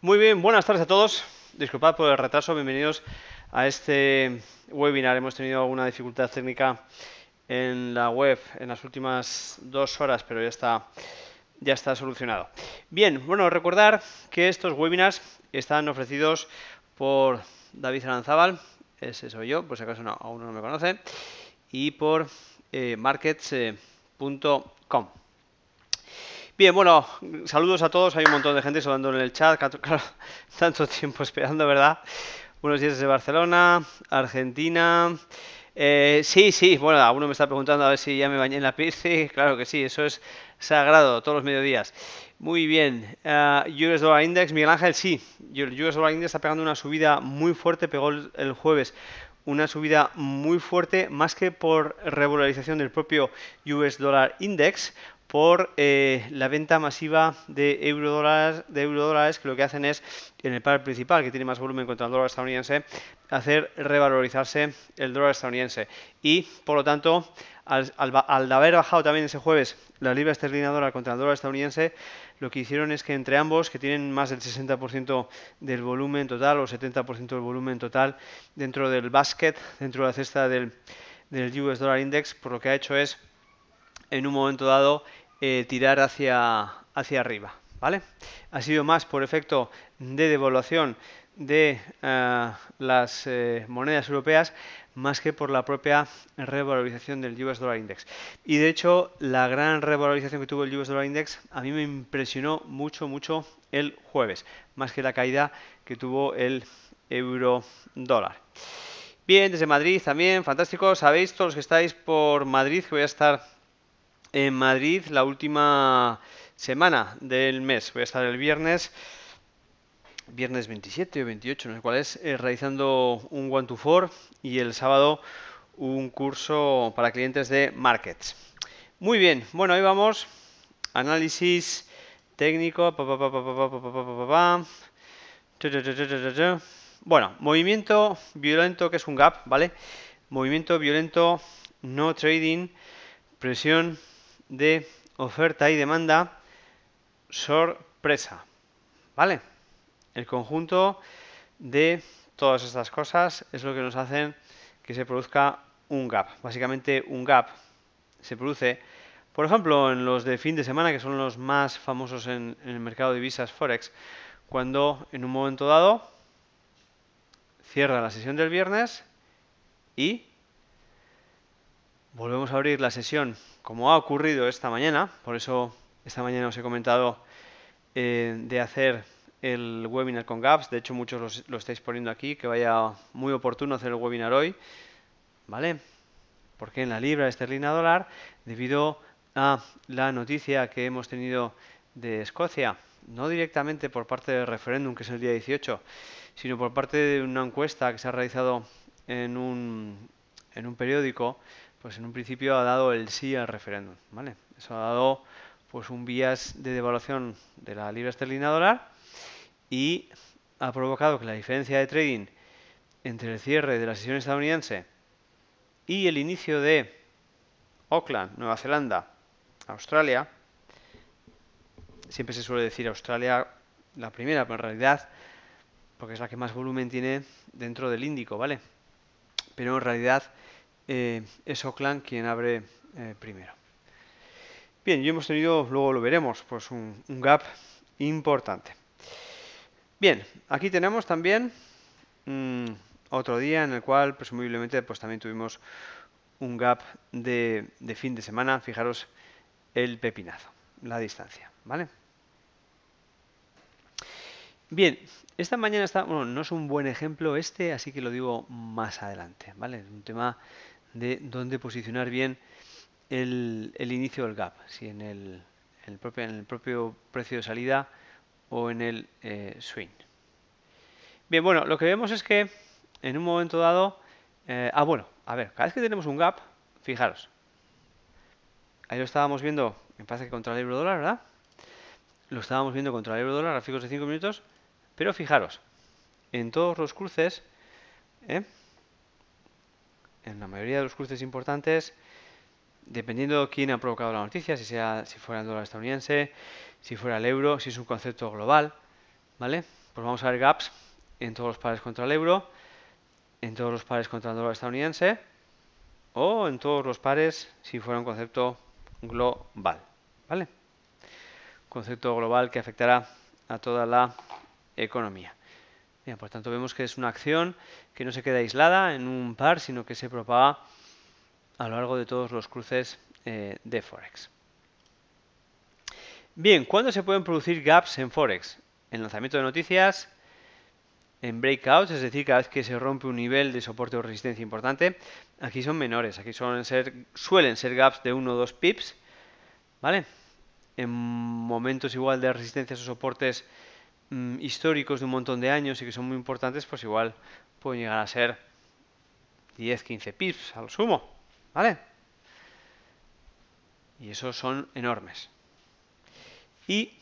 Muy bien, buenas tardes a todos. Disculpad por el retraso, bienvenidos a este webinar. Hemos tenido alguna dificultad técnica en la web en las últimas 2 horas, pero ya está solucionado. Bien, bueno, recordar que estos webinars están ofrecidos por David Aranzábal, ese soy yo, por si acaso aún no me conoce, y por markets.com. Bien, bueno, saludos a todos. Hay un montón de gente saludando en el chat. Claro, tanto tiempo esperando, ¿verdad? Buenos días desde Barcelona, Argentina. Sí, bueno, alguno me está preguntando a ver si ya me bañé en la piscina. Claro que sí, eso es sagrado, todos los mediodías. Muy bien. US Dollar Index, Miguel Ángel, sí. El US Dollar Index está pegando una subida muy fuerte, pegó el jueves una subida muy fuerte, más que por revalorización del propio US Dollar Index, por la venta masiva de eurodólares, que lo que hacen es, en el par principal, que tiene más volumen contra el dólar estadounidense, hacer revalorizarse el dólar estadounidense. Y, por lo tanto, al haber bajado también ese jueves la libra esterlina dólar contra el dólar estadounidense, lo que hicieron es que entre ambos, que tienen más del 60% del volumen total o 70% del volumen total dentro del basket, dentro de la cesta del US Dollar Index, por lo que ha hecho es, en un momento dado, tirar hacia arriba, ¿vale? Ha sido más por efecto de devaluación de las monedas europeas, más que por la propia revalorización del US Dollar Index. Y de hecho, la gran revalorización que tuvo el US Dollar Index a mí me impresionó mucho el jueves, más que la caída que tuvo el euro dólar. Bien, desde Madrid también, fantástico. Sabéis todos los que estáis por Madrid que voy a estar en Madrid la última semana del mes. Voy a estar el viernes 27 o 28, no sé cuál es, realizando un 1 to 4 y el sábado un curso para clientes de Markets. Muy bien, bueno, ahí vamos. Análisis técnico. Bueno, movimiento violento, que es un gap, ¿vale? Movimiento violento, no trading, presión de oferta y demanda, sorpresa, ¿vale? El conjunto de todas estas cosas es lo que nos hacen que se produzca un gap. Básicamente un gap se produce, por ejemplo, en los de fin de semana, que son los más famosos en el mercado de divisas Forex, cuando en un momento dado cierra la sesión del viernes y volvemos a abrir la sesión como ha ocurrido esta mañana. Por eso esta mañana os he comentado de hacer el webinar con gaps. De hecho, muchos lo estáis poniendo aquí, que vaya muy oportuno hacer el webinar hoy, ¿vale? Porque en la libra esterlina dólar, debido a la noticia que hemos tenido de Escocia, no directamente por parte del referéndum, que es el día 18, sino por parte de una encuesta que se ha realizado en un periódico, pues en un principio ha dado el sí al referéndum, ¿vale? Eso ha dado pues un bias de devaluación de la libra esterlina dólar y ha provocado que la diferencia de trading entre el cierre de la sesión estadounidense y el inicio de Auckland, Nueva Zelanda, Australia, siempre se suele decir Australia la primera, pero en realidad, porque es la que más volumen tiene dentro del Índico, ¿vale? Pero en realidad es Auckland quien abre primero. Bien, y hemos tenido, luego lo veremos, pues un gap importante. Bien, aquí tenemos también otro día en el cual presumiblemente pues también tuvimos un gap de fin de semana. Fijaros el pepinazo, la distancia, ¿vale? Bien, esta mañana bueno, no es un buen ejemplo este, así que lo digo más adelante, ¿vale? Es un tema de dónde posicionar bien el inicio del gap, si en el propio precio de salida o en el swing. Bien, bueno, lo que vemos es que en un momento dado, bueno, a ver, cada vez que tenemos un gap, fijaros, ahí lo estábamos viendo, me parece que contra el euro dólar, ¿verdad? Lo estábamos viendo contra el euro dólar, gráficos de 5 minutos, pero fijaros, en todos los cruces, en la mayoría de los cruces importantes, dependiendo de quién ha provocado la noticia, si fuera el dólar estadounidense, si fuera el euro, si es un concepto global, ¿vale? pues vamos a ver gaps en todos los pares contra el euro, en todos los pares contra el dólar estadounidense o en todos los pares si fuera un concepto global, ¿vale? Concepto global que afectará a toda la economía. Bien, por tanto vemos que es una acción que no se queda aislada en un par, sino que se propaga a lo largo de todos los cruces de Forex. Bien, ¿cuándo se pueden producir gaps en Forex? En lanzamiento de noticias, en breakouts, es decir, cada vez que se rompe un nivel de soporte o resistencia importante. Aquí son menores, aquí suelen ser gaps de 1 o 2 pips, ¿vale? En momentos igual de resistencias o soportes históricos de un montón de años y que son muy importantes, pues igual pueden llegar a ser 10, 15 pips a lo sumo, ¿vale? Y esos son enormes. Y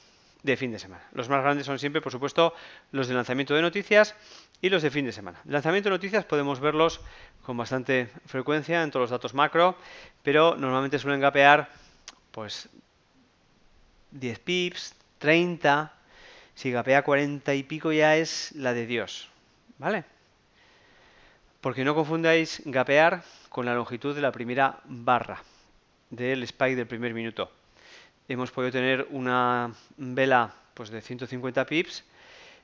de fin de semana. Los más grandes son siempre, por supuesto, los de lanzamiento de noticias y los de fin de semana. El lanzamiento de noticias podemos verlos con bastante frecuencia en todos los datos macro, pero normalmente suelen gapear pues 10 pips, 30, si gapea 40 y pico ya es la de Dios, ¿vale? Porque no confundáis gapear con la longitud de la primera barra del spike del primer minuto. Hemos podido tener una vela pues, de 150 pips,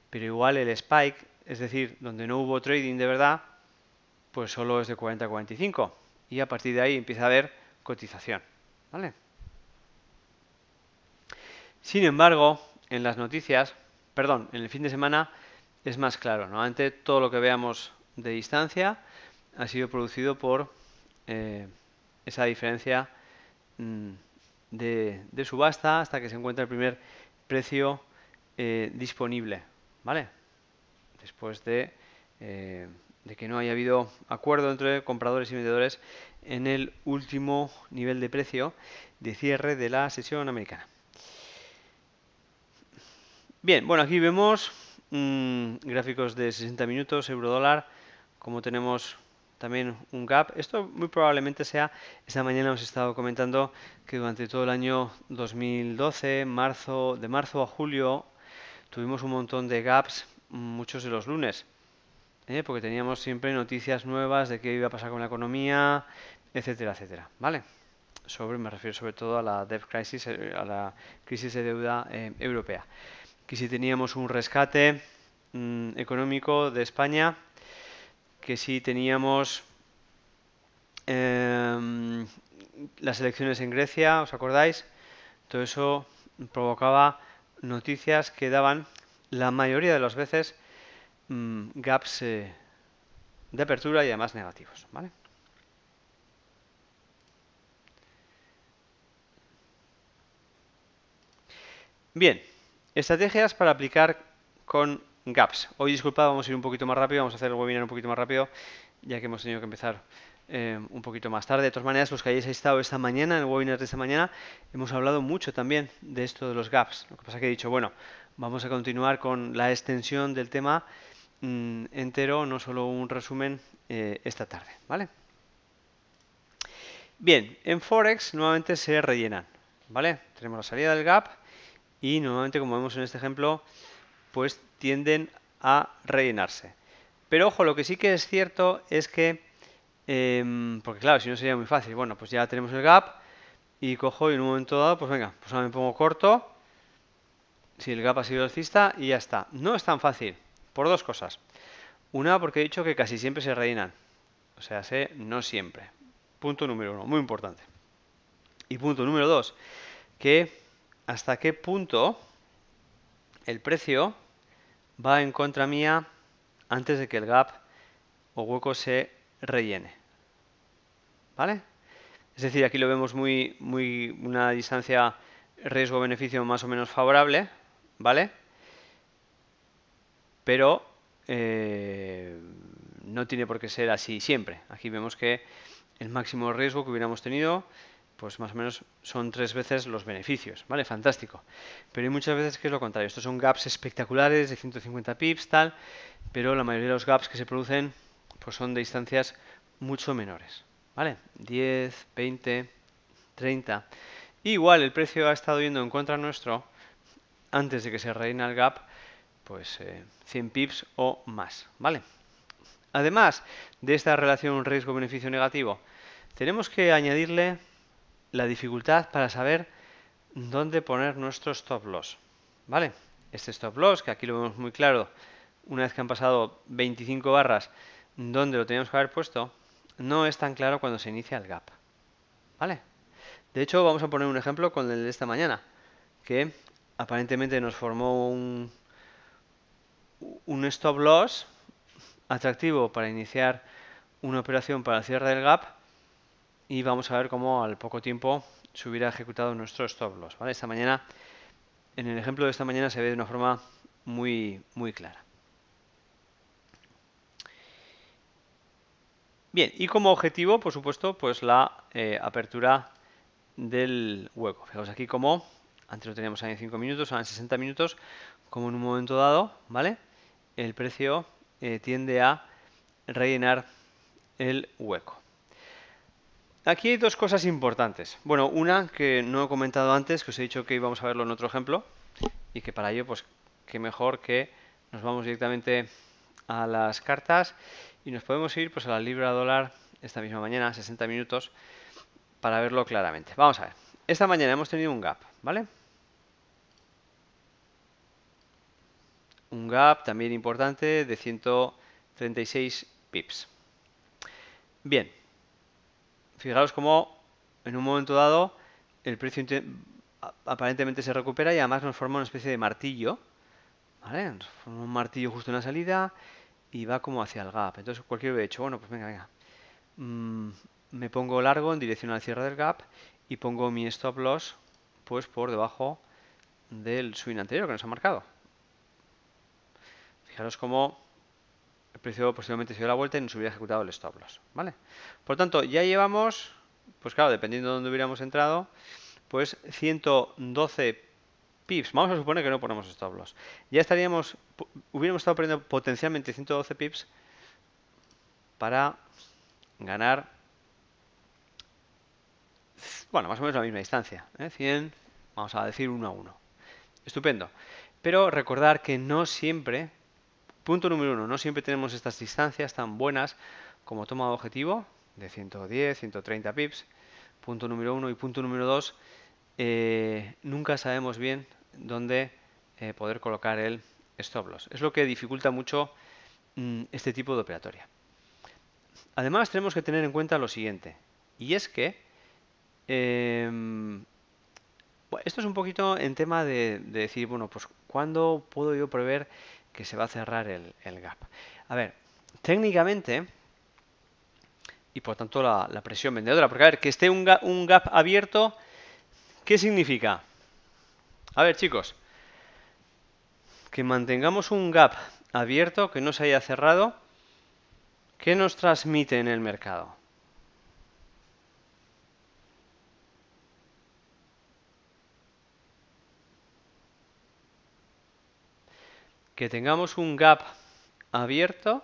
pero igual el spike, es decir, donde no hubo trading de verdad, pues solo es de 40 a 45. Y a partir de ahí empieza a haber cotización, ¿vale? Sin embargo, en las noticias, perdón, en el fin de semana es más claro. Normalmente todo lo que veamos de distancia ha sido producido por esa diferencia de subasta hasta que se encuentra el primer precio disponible, ¿vale? Después de que no haya habido acuerdo entre compradores y vendedores en el último nivel de precio de cierre de la sesión americana. Bien, bueno, aquí vemos gráficos de 60 minutos, euro-dólar, como tenemos también un gap. Esto muy probablemente sea, esta mañana hemos estado comentando que durante todo el año 2012, de marzo a julio, tuvimos un montón de gaps, muchos de los lunes, porque teníamos siempre noticias nuevas de qué iba a pasar con la economía, etcétera, etcétera, ¿vale? Me refiero sobre todo a la debt crisis, a la crisis de deuda europea. Que si teníamos un rescate económico de España, que si teníamos las elecciones en Grecia, ¿os acordáis? Todo eso provocaba noticias que daban la mayoría de las veces gaps de apertura y además negativos, ¿vale? Bien, estrategias para aplicar con gaps. Hoy, disculpad, vamos a ir un poquito más rápido, vamos a hacer el webinar un poquito más rápido, ya que hemos tenido que empezar un poquito más tarde. De todas maneras, los que hayáis estado esta mañana, en el webinar de esta mañana, hemos hablado mucho también de esto de los gaps. Lo que pasa es que he dicho, bueno, vamos a continuar con la extensión del tema entero, no solo un resumen esta tarde, ¿vale? Bien, en Forex nuevamente se rellenan, ¿vale? Tenemos la salida del gap y normalmente, como vemos en este ejemplo, pues tienden a rellenarse. Pero ojo, lo que sí que es cierto es que, porque claro, si no sería muy fácil, bueno, pues ya tenemos el gap y cojo y en un momento dado, pues venga, pues ahora me pongo corto, si el gap ha sido alcista y ya está. No es tan fácil, por dos cosas. Una, porque he dicho que casi siempre se rellenan, o sea, no siempre. Punto número uno, muy importante. Y punto número dos, que hasta qué punto el precio va en contra mía antes de que el gap o hueco se rellene, ¿vale? Es decir, aquí lo vemos una distancia riesgo-beneficio más o menos favorable, ¿vale? Pero no tiene por qué ser así siempre. Aquí vemos que el máximo riesgo que hubiéramos tenido, pues más o menos son 3 veces los beneficios, ¿vale? Fantástico. Pero hay muchas veces que es lo contrario. Estos son gaps espectaculares de 150 pips, tal, pero la mayoría de los gaps que se producen pues son de distancias mucho menores, ¿vale? 10, 20, 30. Igual el precio ha estado yendo en contra nuestro antes de que se rellene el gap, pues 100 pips o más, ¿vale? Además de esta relación riesgo-beneficio negativo, tenemos que añadirle la dificultad para saber dónde poner nuestro stop loss, ¿vale? Este stop loss, que aquí lo vemos muy claro, una vez que han pasado 25 barras, donde lo teníamos que haber puesto, no es tan claro cuando se inicia el gap, ¿vale? De hecho, vamos a poner un ejemplo con el de esta mañana, que aparentemente nos formó un stop loss atractivo para iniciar una operación para el cierre del gap, y vamos a ver cómo al poco tiempo se hubiera ejecutado nuestro stop loss, ¿vale? Esta mañana, en el ejemplo de esta mañana, se ve de una forma muy clara. Bien, y como objetivo, por supuesto, pues la apertura del hueco. Fijaos aquí como antes lo teníamos en 5 minutos, ahora en 60 minutos, como en un momento dado, ¿vale? El precio tiende a rellenar el hueco. Aquí hay dos cosas importantes. Bueno, una que no he comentado antes, que os he dicho que íbamos a verlo en otro ejemplo, y que para ello, pues, qué mejor que nos vamos directamente a las cartas y nos podemos ir pues a la libra dólar esta misma mañana, 60 minutos, para verlo claramente. Vamos a ver. Esta mañana hemos tenido un gap, ¿vale? Un gap también importante de 136 pips. Bien, fijaros cómo en un momento dado el precio aparentemente se recupera y además nos forma una especie de martillo, ¿vale? Nos forma un martillo justo en la salida y va como hacia el gap. Entonces cualquiera hubiera dicho, bueno, pues venga. Me pongo largo en dirección al cierre del gap y pongo mi stop loss pues por debajo del swing anterior que nos ha marcado. Fijaros cómo el precio posiblemente se dio la vuelta y nos hubiera ejecutado el stop loss, ¿vale? Por tanto, ya llevamos, pues claro, dependiendo de dónde hubiéramos entrado, pues 112 pips. Vamos a suponer que no ponemos stop loss. Ya hubiéramos estado perdiendo potencialmente 112 pips para ganar, bueno, más o menos la misma distancia, 100, vamos a decir 1 a 1. Estupendo. Pero recordar que no siempre, punto número 1, no siempre tenemos estas distancias tan buenas como toma de objetivo de 110, 130 pips. Punto número 1 y punto número 2, nunca sabemos bien dónde poder colocar el stop loss. Es lo que dificulta mucho este tipo de operatoria. Además, tenemos que tener en cuenta lo siguiente, y es que esto es un poquito en tema de decir, bueno, pues ¿cuándo puedo yo prever que se va a cerrar el gap? A ver, técnicamente, y por tanto la presión vendedora, porque a ver, que esté un gap abierto, ¿qué significa? A ver, chicos, que mantengamos un gap abierto, que no se haya cerrado, ¿qué nos transmite en el mercado? Que tengamos un gap abierto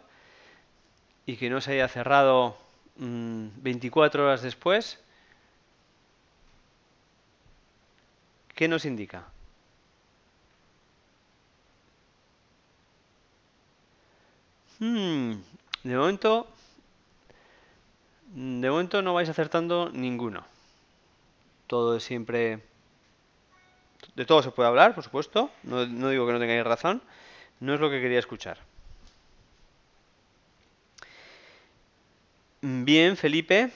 y que no se haya cerrado 24 horas después, ¿qué nos indica? De momento no vais acertando ninguno. Todo es siempre... De todo se puede hablar, por supuesto. No digo que no tengáis razón. No es lo que quería escuchar. Bien, Felipe.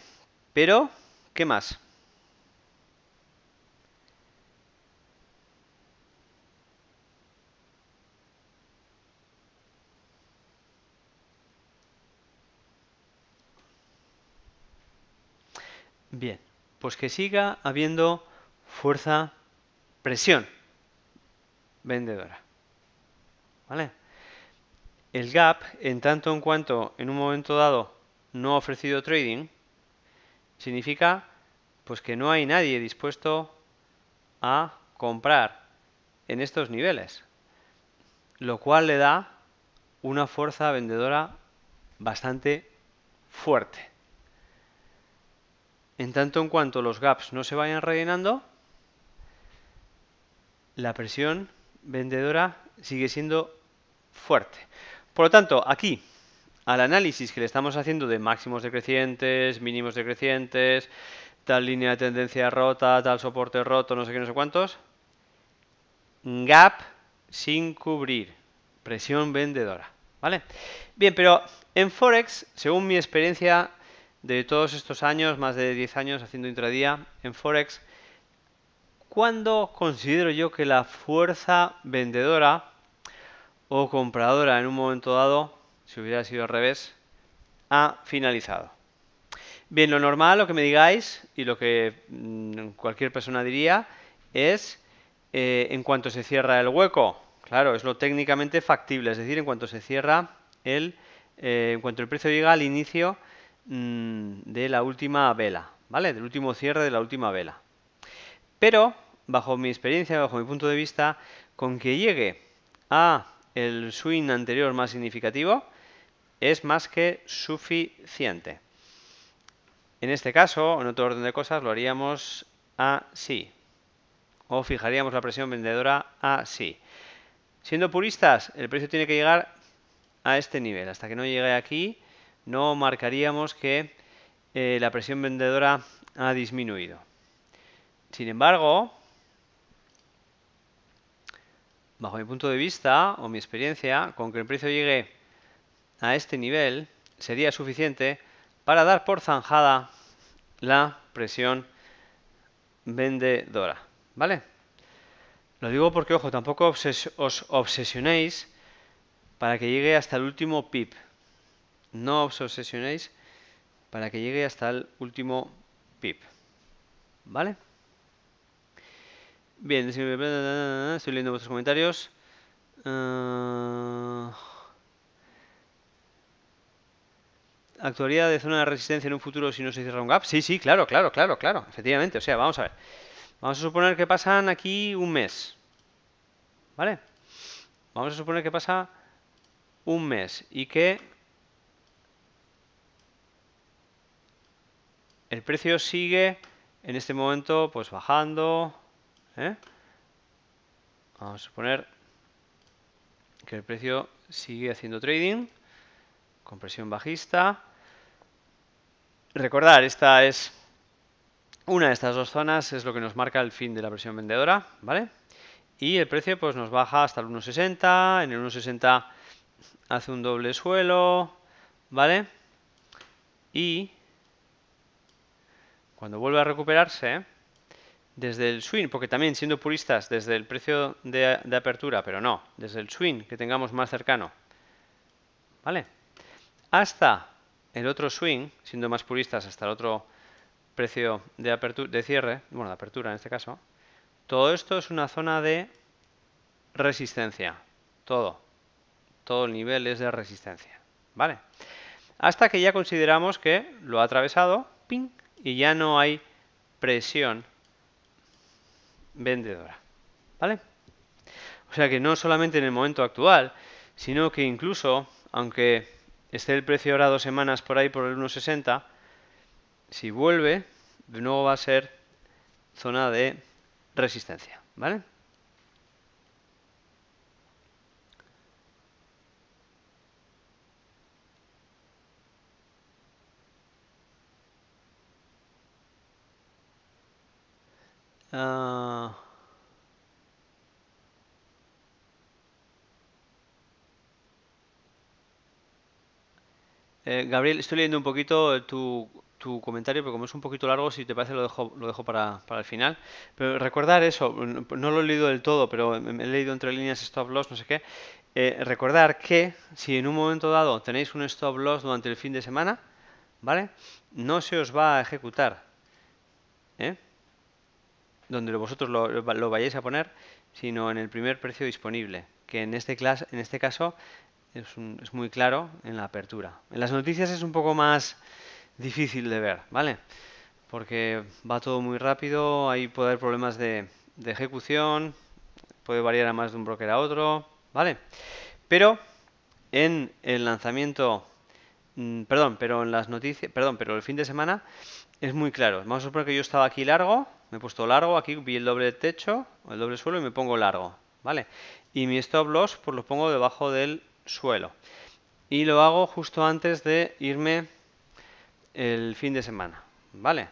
Pero, ¿qué más? Bien, pues que siga habiendo fuerza, presión vendedora. ¿Vale? El gap, en tanto en cuanto en un momento dado no ha ofrecido trading, significa pues que no hay nadie dispuesto a comprar en estos niveles, lo cual le da una fuerza vendedora bastante fuerte. En tanto en cuanto los gaps no se vayan rellenando, la presión vendedora sigue siendo fuerte. Por lo tanto, aquí, al análisis que le estamos haciendo de máximos decrecientes, mínimos decrecientes, tal línea de tendencia rota, tal soporte roto, no sé qué, no sé cuántos, gap sin cubrir, presión vendedora, ¿vale? Bien, pero en Forex, según mi experiencia de todos estos años, más de 10 años haciendo intradía, en Forex, ¿cuándo considero yo que la fuerza vendedora o compradora en un momento dado, si hubiera sido al revés, ha finalizado? Bien, lo normal, lo que me digáis y lo que cualquier persona diría es en cuanto se cierra el hueco. Claro, es lo técnicamente factible, es decir, en cuanto se cierra en cuanto el precio llega al inicio de la última vela, ¿vale? Del último cierre de la última vela. Pero, bajo mi experiencia, bajo mi punto de vista, con que llegue a el swing anterior más significativo, es más que suficiente. En este caso, en otro orden de cosas, lo haríamos así. O fijaríamos la presión vendedora así. Siendo puristas, el precio tiene que llegar a este nivel. Hasta que no llegue aquí, no marcaríamos que la presión vendedora ha disminuido. Sin embargo, bajo mi punto de vista o mi experiencia, con que el precio llegue a este nivel, sería suficiente para dar por zanjada la presión vendedora, ¿vale? Lo digo porque, ojo, tampoco os obsesionéis para que llegue hasta el último pip. No os obsesionéis para que llegue hasta el último pip, ¿vale? Bien, estoy leyendo vuestros comentarios. ¿Actuaría de zona de resistencia en un futuro si no se cierra un gap? Sí, sí, claro, efectivamente. O sea, vamos a ver. Vamos a suponer que pasan aquí un mes, ¿vale? Vamos a suponer que pasa un mes y que el precio sigue en este momento pues bajando, ¿eh? Vamos a suponer que el precio sigue haciendo trading con presión bajista. Recordar, esta es una de estas dos zonas, es lo que nos marca el fin de la presión vendedora, ¿vale? Y el precio pues nos baja hasta el 1.60, en el 1.60 hace un doble suelo, ¿vale? Y cuando vuelve a recuperarse, desde el swing, porque también siendo puristas, desde el precio de apertura, pero no, desde el swing que tengamos más cercano, ¿vale? Hasta el otro swing, siendo más puristas, hasta el otro precio de apertura, de cierre, bueno, de apertura en este caso, todo esto es una zona de resistencia, todo el nivel es de resistencia, ¿vale? Hasta que ya consideramos que lo ha atravesado, ¡ping!, y ya no hay presión vendedora, ¿vale? O sea que no solamente en el momento actual, sino que incluso, aunque esté el precio ahora 2 semanas por ahí por el 1.60, si vuelve, de nuevo va a ser zona de resistencia, ¿vale? Gabriel, estoy leyendo un poquito tu comentario, pero como es un poquito largo, si te parece lo dejo para el final. Pero recordar eso, no lo he leído del todo, pero he leído entre líneas stop loss, no sé qué. Recordar que si en un momento dado tenéis un stop loss durante el fin de semana, ¿vale? No se os va a ejecutar, ¿eh? Donde vosotros lo vayáis a poner, sino en el primer precio disponible, que en este caso es muy claro en la apertura. En las noticias es un poco más difícil de ver, ¿vale? Porque va todo muy rápido, ahí puede haber problemas de ejecución, puede variar a más de un broker a otro, ¿vale? Pero en el lanzamiento, perdón, pero en las noticias, perdón, pero el fin de semana es muy claro. Vamos a suponer que yo estaba aquí largo, me he puesto largo, aquí vi el doble techo, el doble suelo y me pongo largo, ¿vale? y mi stop loss pues lo pongo debajo del suelo. Y lo hago justo antes de irme el fin de semana, ¿vale?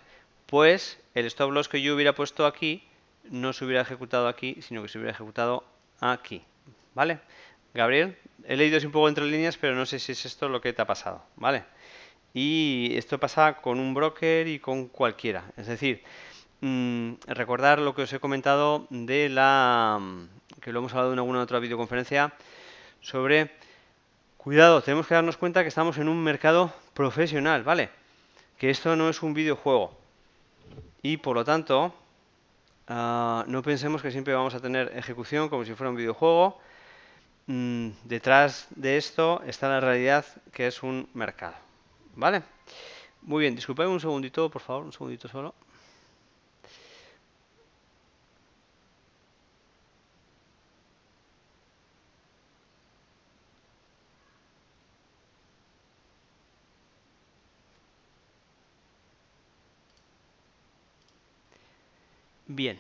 Pues el stop loss que yo hubiera puesto aquí no se hubiera ejecutado aquí, sino que se hubiera ejecutado aquí, ¿vale? Gabriel, he leído así un poco entre líneas, pero no sé si es esto lo que te ha pasado, ¿vale? Y esto pasa con un broker y con cualquiera. Es decir, recordar lo que os he comentado de que lo hemos hablado en alguna otra videoconferencia sobre, cuidado, tenemos que darnos cuenta que estamos en un mercado profesional, ¿vale? Que esto no es un videojuego. Y por lo tanto, no pensemos que siempre vamos a tener ejecución como si fuera un videojuego. Detrás de esto está la realidad, que es un mercado, ¿vale? Muy bien, disculpadme un segundito, por favor, un segundito solo. Bien.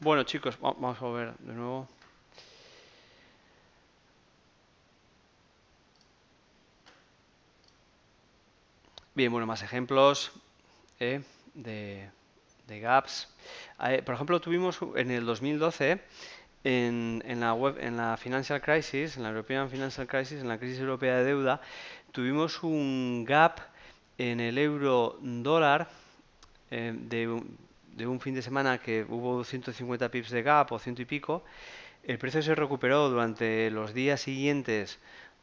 Bueno, chicos, vamos a ver de nuevo. Bien, bueno, más ejemplos de, de gaps. Por ejemplo, tuvimos en el 2012, en la web, en la Financial Crisis, en la European Financial Crisis, en la crisis europea de deuda, tuvimos un gap en el euro dólar de un fin de semana que hubo 150 pips de gap o ciento y pico. El precio se recuperó durante los días siguientes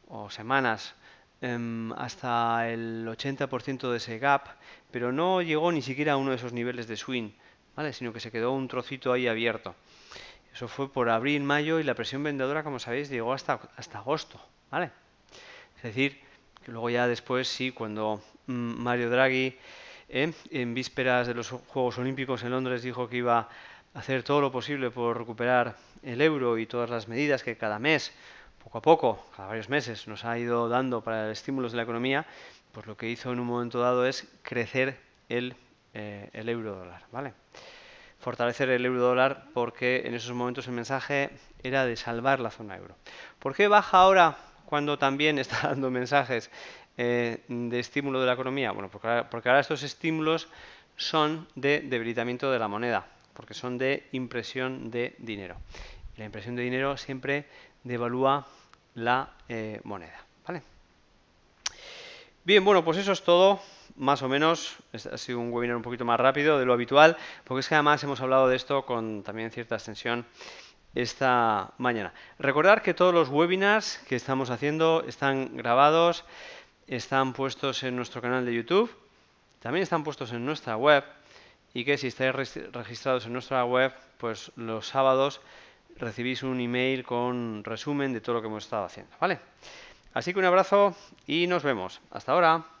o semanas hasta el 80% de ese gap, pero no llegó ni siquiera a uno de esos niveles de swing, ¿vale? Sino que se quedó un trocito ahí abierto. Eso fue por abril, mayo y la presión vendedora, como sabéis, llegó hasta agosto, ¿vale? Es decir, que luego ya después sí, cuando Mario Draghi en vísperas de los Juegos Olímpicos en Londres dijo que iba a hacer todo lo posible por recuperar el euro y todas las medidas que cada mes, poco a poco, cada varios meses, nos ha ido dando para el estímulo de la economía, pues lo que hizo en un momento dado es crecer el euro dólar, ¿vale? Fortalecer el euro dólar porque en esos momentos el mensaje era de salvar la zona euro. ¿Por qué baja ahora cuando también está dando mensajes de estímulo de la economía? Bueno, porque ahora estos estímulos son de debilitamiento de la moneda, porque son de impresión de dinero. Y la impresión de dinero siempre devalúa la moneda, ¿vale? Bien, bueno, pues eso es todo, más o menos. Ha sido un webinar un poquito más rápido de lo habitual, porque es que además hemos hablado de esto con también cierta extensión esta mañana. Recordar que todos los webinars que estamos haciendo están grabados, están puestos en nuestro canal de YouTube, también están puestos en nuestra web y que si estáis registrados en nuestra web, pues los sábados recibís un email con resumen de todo lo que hemos estado haciendo, ¿vale? Así que un abrazo y nos vemos. Hasta ahora.